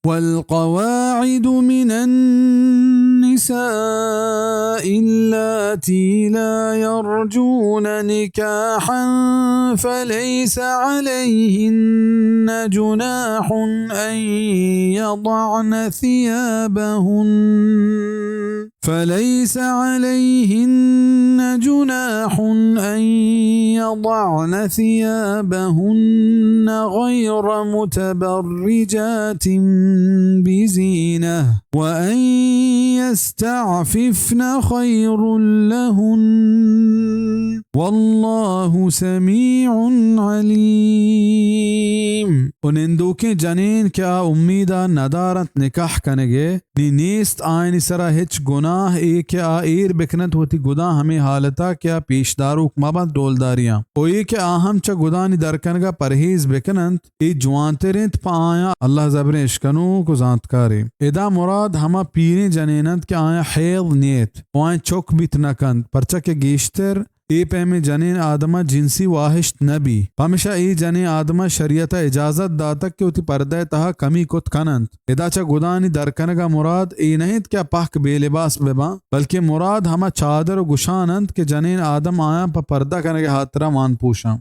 والقواعد من النساء اللاتي لا يرجون نكاحا فليس عليهن جناح أن يضعن ثيابهن غير متبرجات بزينة وأن يستعففن خير لهن والله سميع عليم. उनिंदू के जनीन क्या उम्मीदा नदारत निकाह कनेगे नी नीस्त आयनी सरा हिच गुनाह ए क्या ईर बिकनत होती गुदा हमें हालता क्या पेशदारू मबद डोलदारियां ओ ये के आहम च गुदानी दरकनगा परहेज बिकनंत ए जुआंतरिंत पाया अल्लाह जबरे इश्कनू को जांतकारी एदा मुराद हमा पीने जनीनत के आया हैद नियत ओए चौक बित नकंद परचा के गेश्तर ए पैमे जनीन आदमा जिनसी वाहिश्त नबी हमेशा ए जने आदमा शरीयता इजाजत दातक के उति पर्दे तहा कमी कुत कनंत इदाचा गुदानी दरकनगा मुराद ए नहीं क्या पाक बेलिबास बेबा बल्कि मुराद हमा चादर गुशानंत के जनीन आदम आया पर पर्दा करने के हाथरा मान पूछा